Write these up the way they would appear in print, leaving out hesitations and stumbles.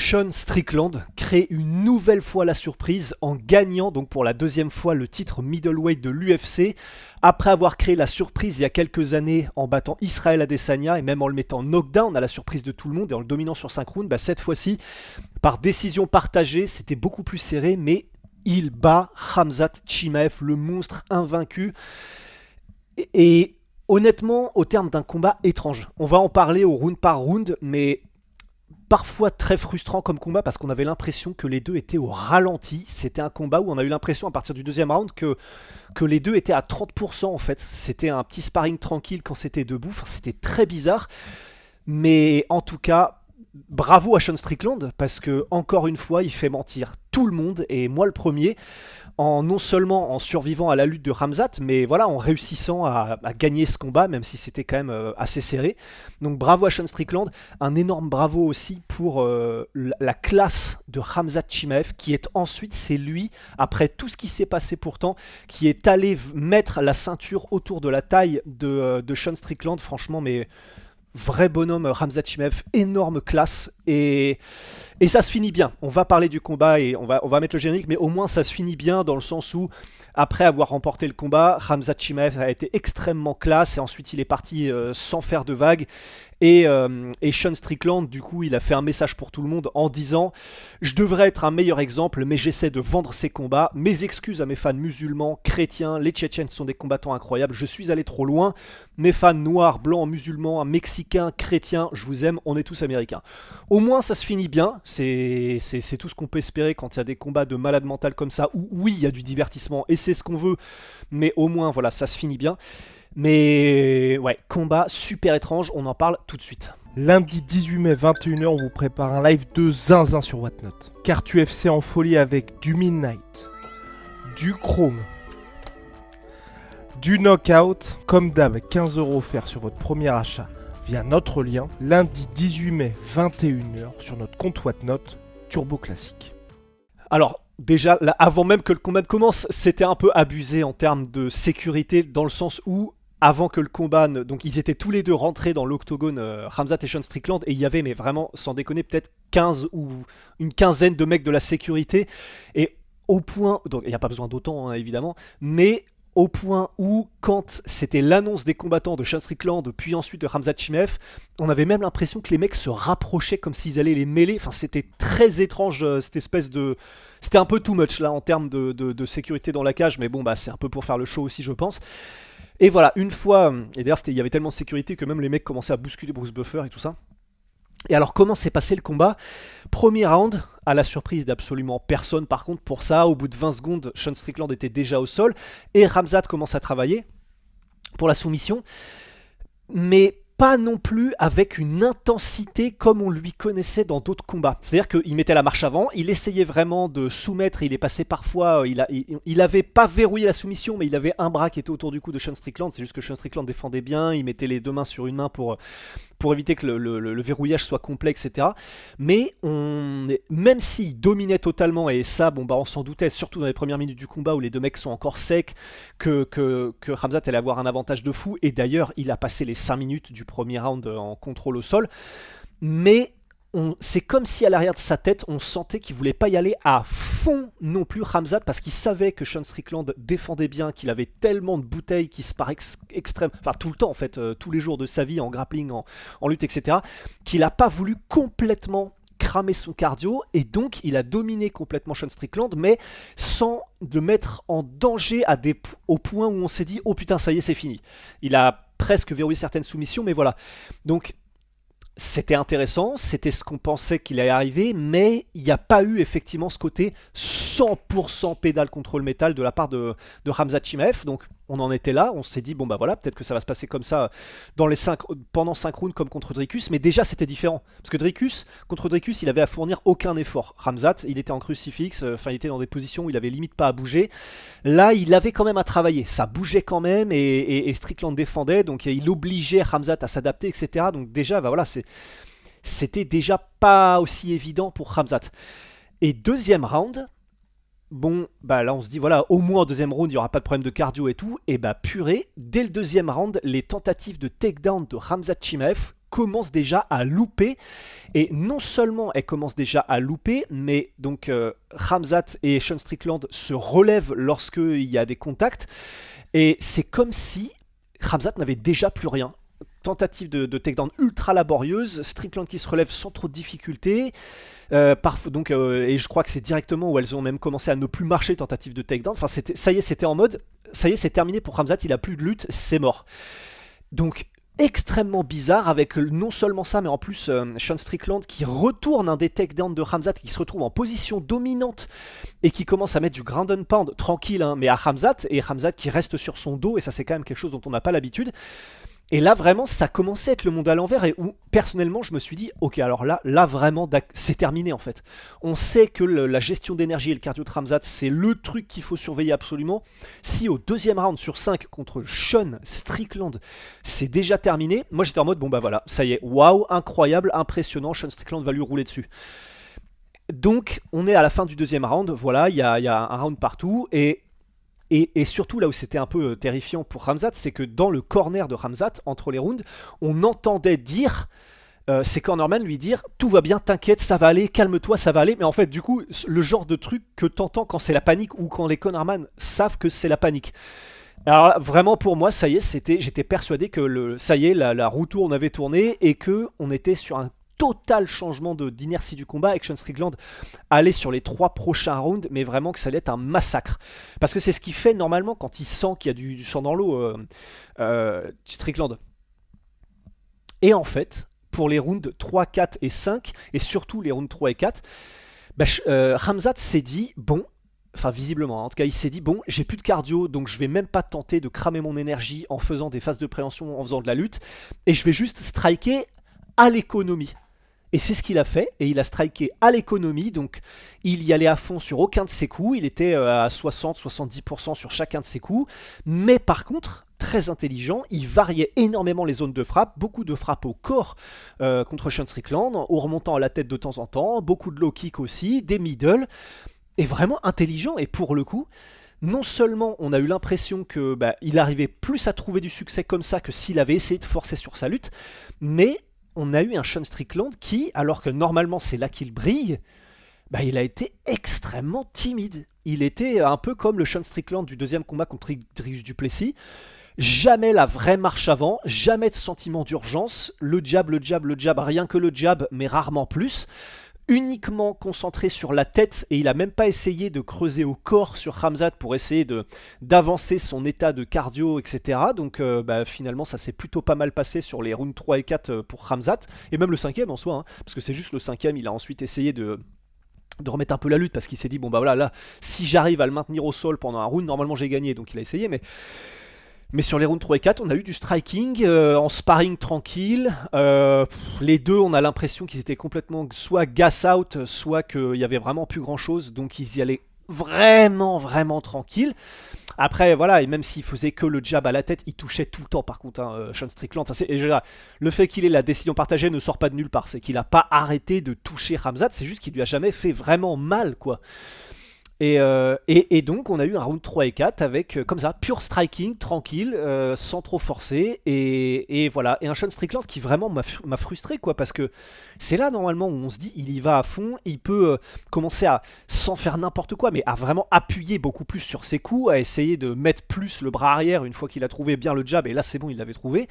Sean Strickland crée une nouvelle fois la surprise en gagnant donc pour la deuxième fois le titre middleweight de l'UFC, après avoir créé la surprise il y a quelques années en battant Israel Adesanya et même en le mettant knockdown à la surprise de tout le monde et en le dominant sur 5 rounds. Cette fois-ci, par décision partagée, c'était beaucoup plus serré, mais il bat Khamzat Chimaev, le monstre invaincu. Et honnêtement, au terme d'un combat étrange, on va en parler au round par round, mais parfois très frustrant comme combat parce qu'on avait l'impression que les deux étaient au ralenti. C'était un combat où on a eu l'impression à partir du deuxième round que les deux étaient à 30% en fait. C'était un petit sparring tranquille quand c'était debout. Enfin, c'était très bizarre. Mais en tout cas, bravo à Sean Strickland parce que encore une fois, il fait mentir tout le monde et moi le premier. Non seulement en survivant à la lutte de Khamzat, mais voilà, en réussissant à gagner ce combat, même si c'était quand même assez serré. Donc bravo à Sean Strickland, un énorme bravo aussi pour la classe de Khamzat Chimaev, qui est ensuite, c'est lui, après tout ce qui s'est passé pourtant, qui est allé mettre la ceinture autour de la taille de Sean Strickland, franchement, mais... Vrai bonhomme Khamzat Chimaev, énorme classe et ça se finit bien. On va parler du combat et on va mettre le générique, mais au moins ça se finit bien dans le sens où après avoir remporté le combat, Khamzat Chimaev a été extrêmement classe et ensuite il est parti sans faire de vagues. Et Sean Strickland, du coup, il a fait un message pour tout le monde en disant « Je devrais être un meilleur exemple, mais j'essaie de vendre ces combats. Mes excuses à mes fans musulmans, chrétiens, les Tchétchènes sont des combattants incroyables. Je suis allé trop loin. Mes fans noirs, blancs, musulmans, mexicains, chrétiens, je vous aime, on est tous américains. » Au moins, ça se finit bien. C'est tout ce qu'on peut espérer quand il y a des combats de malade mental comme ça, où oui, il y a du divertissement, et c'est ce qu'on veut, mais au moins, voilà, ça se finit bien. Mais ouais, combat super étrange, on en parle tout de suite. Lundi 18 mai 21h, on vous prépare un live de zinzin sur Whatnot. Carte UFC en folie avec du Midnight, du Chrome, du Knockout. Comme d'hab, 15€ offerts sur votre premier achat via notre lien. Lundi 18 mai 21h sur notre compte Whatnot, Turbo Classique. Alors, déjà, là, avant même que le combat ne commence, c'était un peu abusé en termes de sécurité, dans le sens où, avant que le combat donc ils étaient tous les deux rentrés dans l'octogone, Khamzat et Sean Strickland, et il y avait, mais vraiment, sans déconner, peut-être 15 ou une quinzaine de mecs de la sécurité, et au point, donc il n'y a pas besoin d'autant, hein, évidemment, mais au point où, quand c'était l'annonce des combattants de Sean Strickland, puis ensuite de Khamzat Chimaev, on avait même l'impression que les mecs se rapprochaient comme s'ils allaient les mêler. Enfin, c'était très étrange, cette espèce de... C'était un peu too much, là, en termes de sécurité dans la cage, mais bon, c'est un peu pour faire le show aussi, je pense. Et voilà, une fois... Et d'ailleurs, il y avait tellement de sécurité que même les mecs commençaient à bousculer Bruce Buffer et tout ça. Et alors, comment s'est passé le combat ? Premier round, à la surprise d'absolument personne, par contre, pour ça, au bout de 20 secondes, Sean Strickland était déjà au sol, et Khamzat commence à travailler pour la soumission, mais pas non plus avec une intensité comme on lui connaissait dans d'autres combats. C'est-à-dire qu'il mettait la marche avant, il essayait vraiment de soumettre, il est passé parfois, il avait pas verrouillé la soumission, mais il avait un bras qui était autour du cou de Sean Strickland, c'est juste que Sean Strickland défendait bien, il mettait les deux mains sur une main pour éviter que le verrouillage soit complexe, etc. Mais même s'il dominait totalement, et ça, on s'en doutait, surtout dans les premières minutes du combat où les deux mecs sont encore secs, que Khamzat allait avoir un avantage de fou, et d'ailleurs, il a passé les 5 minutes du premier round en contrôle au sol, mais c'est comme si à l'arrière de sa tête, on sentait qu'il voulait pas y aller à fond non plus, Khamzat, parce qu'il savait que Sean Strickland défendait bien, qu'il avait tellement de bouteilles qui se par extrême, enfin tout le temps en fait, tous les jours de sa vie en grappling, en lutte, etc., qu'il a pas voulu complètement cramer son cardio, et donc il a dominé complètement Sean Strickland, mais sans le mettre en danger au point où on s'est dit « Oh putain, ça y est, c'est fini ». Il a presque verrouillé certaines soumissions, mais voilà. Donc, c'était intéressant, c'était ce qu'on pensait qu'il allait arriver, mais il n'y a pas eu effectivement ce côté 100% pédale contre le métal de la part de Khamzat Chimaev. Donc on en était là, on s'est dit bon voilà, peut-être que ça va se passer comme ça pendant 5 rounds comme contre Dricus, mais déjà c'était différent. Parce que contre Dricus, il avait à fournir aucun effort. Khamzat, il était en crucifix, il était dans des positions où il avait limite pas à bouger. Là, il avait quand même à travailler, ça bougeait quand même, et Strickland défendait, donc il obligeait Khamzat à s'adapter, etc. Donc déjà, voilà, c'était déjà pas aussi évident pour Khamzat. Et deuxième round, là on se dit voilà, au moins en deuxième round il n'y aura pas de problème de cardio et tout, et purée, dès le deuxième round, les tentatives de takedown de Khamzat Chimaev commence déjà à louper. Et non seulement elle commence déjà à louper, mais donc Khamzat et Sean Strickland se relèvent lorsqu'il y a des contacts. Et c'est comme si Khamzat n'avait déjà plus rien. Tentative de takedown ultra laborieuse, Strickland qui se relève sans trop de difficultés. Et je crois que c'est directement où elles ont même commencé à ne plus marcher, tentative de takedown. Enfin, ça y est, c'était en mode, ça y est, c'est terminé pour Khamzat, il a plus de lutte, c'est mort. Donc, extrêmement bizarre avec non seulement ça, mais en plus Sean Strickland qui retourne un des takedowns de Khamzat, qui se retrouve en position dominante et qui commence à mettre du ground and pound tranquille, hein, mais à Khamzat, et Khamzat qui reste sur son dos, et ça c'est quand même quelque chose dont on n'a pas l'habitude. Et là vraiment ça commençait à être le monde à l'envers, et où personnellement je me suis dit ok, alors là vraiment c'est terminé en fait. On sait que la gestion d'énergie et le cardio de Khamzat c'est le truc qu'il faut surveiller absolument. Si au deuxième round sur 5 contre Sean Strickland c'est déjà terminé, moi j'étais en mode bon bah voilà, ça y est, waouh, incroyable, impressionnant, Sean Strickland va lui rouler dessus. Donc on est à la fin du deuxième round, voilà, il y a un round partout, et surtout là où c'était un peu terrifiant pour Khamzat, c'est que dans le corner de Khamzat, entre les rounds, on entendait dire, ses cornermen lui dire « Tout va bien, t'inquiète, ça va aller, calme-toi, ça va aller ». Mais en fait, du coup, le genre de truc que t'entends quand c'est la panique ou quand les cornermen savent que c'est la panique. Alors vraiment pour moi, ça y est, j'étais persuadé que ça y est, la roue tourne avait tourné et qu'on était sur un total changement d'inertie du combat, et que Sean Strickland allait sur les 3 prochains rounds, mais vraiment que ça allait être un massacre. Parce que c'est ce qu'il fait normalement quand il sent qu'il y a du sang dans l'eau, Strickland. Et en fait, pour les rounds 3, 4 et 5, et surtout les rounds 3 et 4, Khamzat s'est dit, bon, enfin visiblement, en tout cas il s'est dit, bon, j'ai plus de cardio, donc je vais même pas tenter de cramer mon énergie en faisant des phases de préhension, en faisant de la lutte, et je vais juste striker à l'économie. Et c'est ce qu'il a fait, et il a striké à l'économie, donc il y allait à fond sur aucun de ses coups, il était à 60-70% sur chacun de ses coups, mais par contre, très intelligent, il variait énormément les zones de frappe, beaucoup de frappes au corps contre Sean Strickland, en remontant à la tête de temps en temps, beaucoup de low kick aussi, des middle, et vraiment intelligent, et pour le coup, non seulement on a eu l'impression que il arrivait plus à trouver du succès comme ça que s'il avait essayé de forcer sur sa lutte, mais on a eu un Sean Strickland qui, alors que normalement c'est là qu'il brille, il a été extrêmement timide. Il était un peu comme le Sean Strickland du deuxième combat contre Dricus du Plessis. Jamais la vraie marche avant, jamais de sentiment d'urgence. Le jab, rien que le jab, mais rarement plus. Uniquement concentré sur la tête, et il a même pas essayé de creuser au corps sur Khamzat pour essayer d'avancer son état de cardio, etc. Donc finalement ça s'est plutôt pas mal passé sur les rounds 3 et 4 pour Khamzat, et même le 5ème en soi, hein, parce que c'est juste le 5ème, il a ensuite essayé de remettre un peu la lutte, parce qu'il s'est dit bon voilà, là, si j'arrive à le maintenir au sol pendant un round, normalement j'ai gagné, donc il a essayé, mais sur les rounds 3 et 4, on a eu du striking en sparring tranquille. Les deux, on a l'impression qu'ils étaient complètement soit gas out, soit qu'il y avait vraiment plus grand chose. Donc ils y allaient vraiment tranquille. Après, voilà, et même s'il faisait que le jab à la tête, il touchait tout le temps par contre, hein, Sean Strickland. Enfin, le fait qu'il ait la décision partagée ne sort pas de nulle part. C'est qu'il n'a pas arrêté de toucher Khamzat, c'est juste qu'il lui a jamais fait vraiment mal, quoi. Et donc on a eu un round 3 et 4 avec comme ça, pure striking, tranquille, sans trop forcer, et voilà, et un Sean Strickland qui vraiment m'a frustré, quoi, parce que c'est là normalement où on se dit il y va à fond, il peut commencer à, sans faire n'importe quoi, mais à vraiment appuyer beaucoup plus sur ses coups, à essayer de mettre plus le bras arrière une fois qu'il a trouvé bien le jab, et là c'est bon, il l'avait trouvé.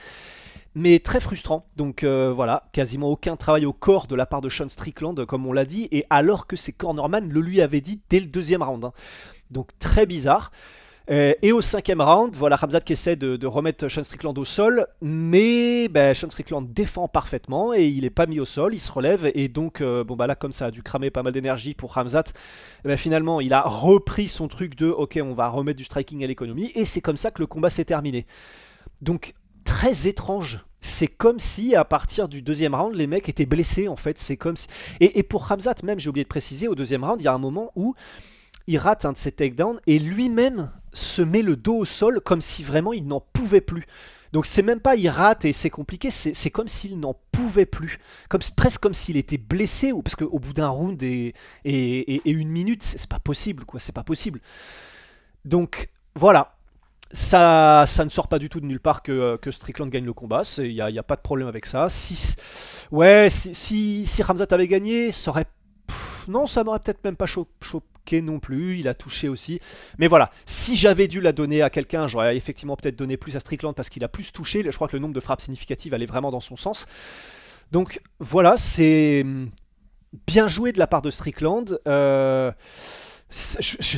Mais très frustrant, donc voilà, quasiment aucun travail au corps de la part de Sean Strickland, comme on l'a dit, et alors que ses cornerman le lui avaient dit dès le deuxième round, hein. Donc très bizarre. Et au 5ème round, voilà, Khamzat qui essaie de remettre Sean Strickland au sol, mais Sean Strickland défend parfaitement et il est pas mis au sol, il se relève, et donc là comme ça a dû cramer pas mal d'énergie pour Khamzat, finalement il a repris son truc de ok, on va remettre du striking à l'économie, et c'est comme ça que le combat s'est terminé. Donc très étrange. C'est comme si à partir du deuxième round les mecs étaient blessés en fait. C'est comme si... et pour Khamzat même, j'ai oublié de préciser, au deuxième round il y a un moment où il rate un de ses takedowns et lui-même se met le dos au sol comme si vraiment il n'en pouvait plus. Donc c'est même pas il rate et c'est compliqué, c'est comme s'il n'en pouvait plus, presque comme s'il était blessé, parce qu'au bout d'un round et une minute, c'est pas possible, quoi, c'est pas possible. Donc voilà. Ça ne sort pas du tout de nulle part que Strickland gagne le combat, il y a pas de problème avec ça. Si Khamzat avait gagné, ça aurait... non, ça m'aurait peut-être même pas choqué non plus, il a touché aussi. Mais voilà, si j'avais dû la donner à quelqu'un, j'aurais effectivement peut-être donné plus à Strickland parce qu'il a plus touché. Je crois que le nombre de frappes significatives allait vraiment dans son sens. Donc voilà, c'est bien joué de la part de Strickland. Je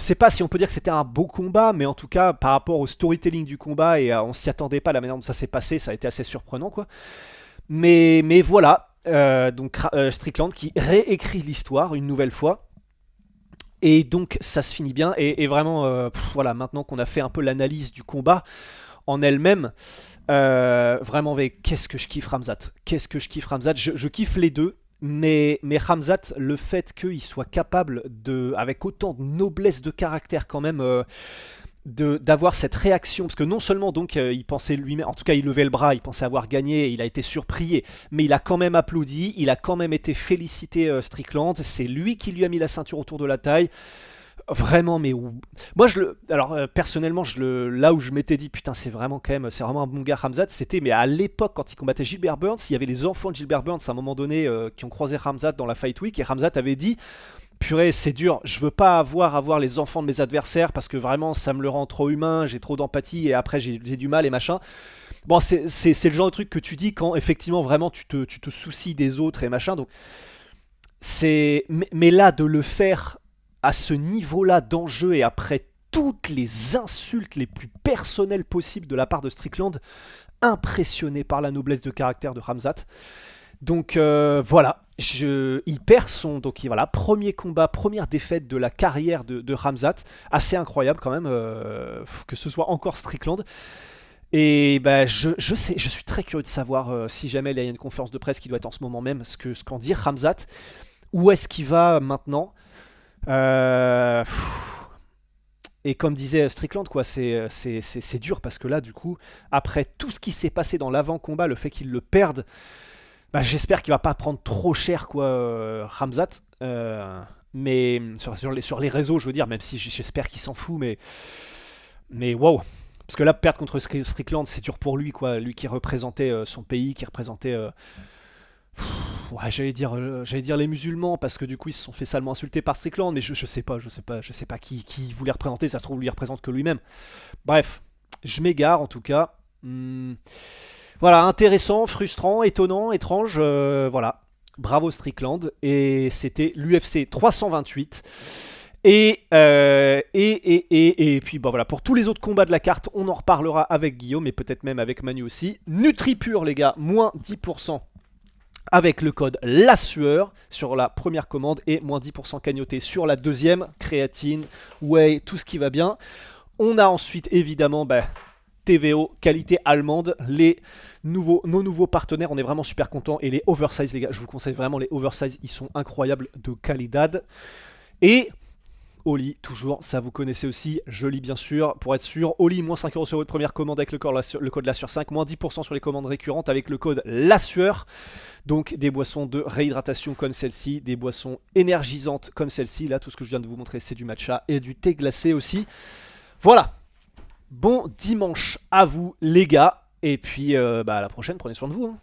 sais pas si on peut dire que c'était un beau combat, mais en tout cas, par rapport au storytelling du combat, et on s'y attendait pas, la manière dont ça s'est passé, ça a été assez surprenant, quoi. Mais voilà, donc Strickland qui réécrit l'histoire une nouvelle fois. Et donc ça se finit bien. Et vraiment, voilà, maintenant qu'on a fait un peu l'analyse du combat en elle-même, vraiment, qu'est-ce que je kiffe Khamzat. Qu'est-ce que je kiffe Khamzat. Je kiffe les deux. Mais Khamzat, le fait qu'il soit capable de, avec autant de noblesse de caractère quand même, d'avoir cette réaction, parce que non seulement donc il pensait lui-même, en tout cas il levait le bras, il pensait avoir gagné, il a été surpris, mais il a quand même applaudi, il a quand même été félicité Strickland, c'est lui qui lui a mis la ceinture autour de la taille. Vraiment, mais moi alors personnellement, là où je m'étais dit putain, c'est vraiment un bon gars Khamzat, c'était mais à l'époque quand il combattait Gilbert Burns, il y avait les enfants de Gilbert Burns à un moment donné qui ont croisé Khamzat dans la Fight Week et Khamzat avait dit purée, c'est dur, je veux pas avoir les enfants de mes adversaires parce que vraiment ça me le rend trop humain, j'ai trop d'empathie et après j'ai du mal et machin. Bon, c'est le genre de truc que tu dis quand effectivement vraiment tu te soucies des autres et machin, donc mais là de le faire à ce niveau-là d'enjeu et après toutes les insultes les plus personnelles possibles de la part de Strickland, impressionné par la noblesse de caractère de Khamzat. Donc voilà, il perd son voilà, premier combat, première défaite de la carrière de Khamzat, assez incroyable quand même que ce soit encore Strickland. Et bah, je suis très curieux de savoir si jamais il y a une conférence de presse qui doit être en ce moment même, ce qu'en dire Khamzat, où est-ce qu'il va maintenant. Et comme disait Strickland, quoi, c'est dur parce que là, du coup, après tout ce qui s'est passé dans l'avant-combat, le fait qu'il le perde, bah, j'espère qu'il va pas prendre trop cher, quoi, Khamzat. Mais sur les réseaux, je veux dire, même si j'espère qu'il s'en fout, mais wow. Parce que là, perdre contre Strickland, c'est dur pour lui, quoi. Lui qui représentait son pays, qui représentait. Ouais, j'allais dire les musulmans parce que du coup ils se sont fait salement insulter par Strickland, mais je sais pas qui voulait représenter, ça se trouve lui représente que lui-même. Bref, je m'égare en tout cas. Voilà, intéressant, frustrant, étonnant, étrange, voilà. Bravo Strickland, et c'était l'UFC 328. Et puis bah voilà, pour tous les autres combats de la carte, on en reparlera avec Guillaume et peut-être même avec Manu aussi. NutriPure les gars, moins 10% avec le code LASUEUR sur la première commande et moins 10% cagnoté sur la deuxième, créatine, whey, tout ce qui va bien. On a ensuite évidemment TVO, qualité allemande, nos nouveaux partenaires, on est vraiment super contents. Et les oversize les gars, je vous conseille vraiment les oversize, ils sont incroyables de qualidad. Et Oli, toujours, ça vous connaissez aussi, je lis bien sûr, pour être sûr, Oli, moins 5€ sur votre première commande avec le code LASUEUR5, moins 10% sur les commandes récurrentes avec le code LASUEUR. Donc des boissons de réhydratation comme celle-ci, des boissons énergisantes comme celle-ci, là tout ce que je viens de vous montrer c'est du matcha et du thé glacé aussi. Voilà, bon dimanche à vous les gars, et puis à la prochaine, prenez soin de vous.